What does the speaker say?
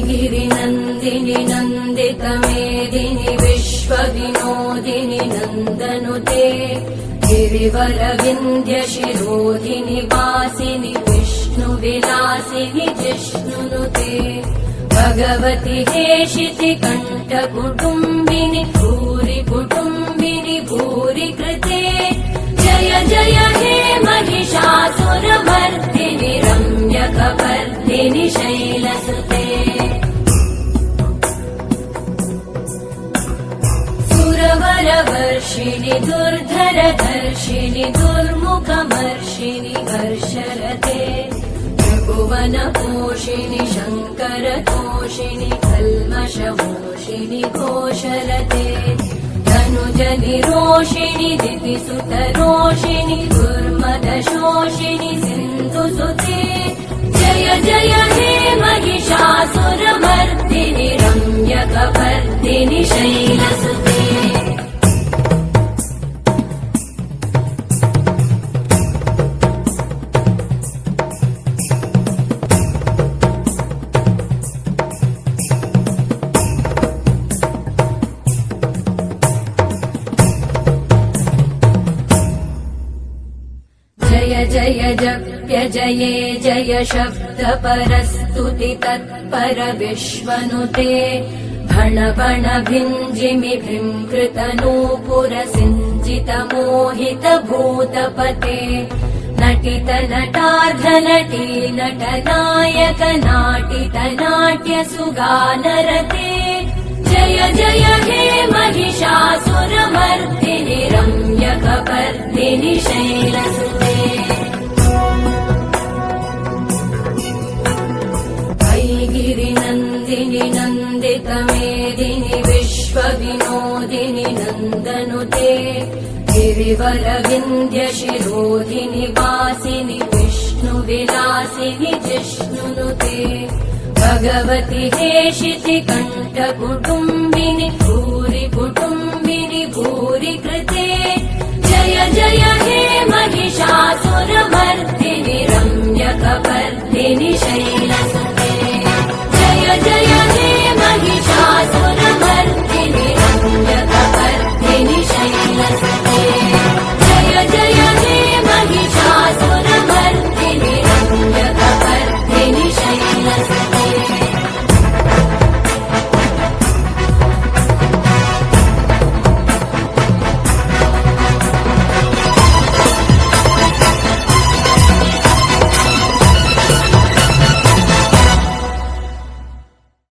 गिरिनन्दिनि नन्दितमेदिनि विश्वविनोदिनि नन्दनुते गिरिवरविन्ध्यशिरोधिनि वासिनि विष्णुविलासिनि जिष्णुनुते भगवति हेशिति कण्ठकुटुम्बिनि भूरि कुटुम्बिनि भूरि कृते जय जय हे महिषासुरमर्दिनि रम्यकपर्दिनि शैलसुते सुरवरवर्षिणि दुर्धरधर्षिणि दुर्मुखमर्षिणि हर्षरते त्रिभुवनपोषिणि शङ्करतोषिणि कल्मषमोषिणि घोषरते धनुजनिरोषिणि दितिसुतरोषिणि दुर्मदशोषिणि सिन्धुसुते जय जय हे महिषासुरमर्दिनि रम्यकपर्दिनि शैलसुते जय जय जप्य जये जय शब्द परस्तुति तत्पर विश्वनुते भण भण भिञ्जिमि भृङ्कृत नूपुर सिञ्जित मोहित भूतपते नटित नटार्ध नटी नटनायक नाटित नाट्य सुगानरते जय जय हे महिषासुरमर्दिनि रम्यकपर्दिनि शैलसुते गिरिनन्दिनि नन्दितमेदिनि विश्वविनोदिनि नन्दनुते गिरिवरविन्ध्यशिरोधिनि वासिनि विष्णुविलासिनि जिष्णुनुते भगवति हेशिति कण्ठकुटुम्बिनि भूरि कुटुम्बिनि भूरि कृते जय जय हे महिषासुरमर्दिनि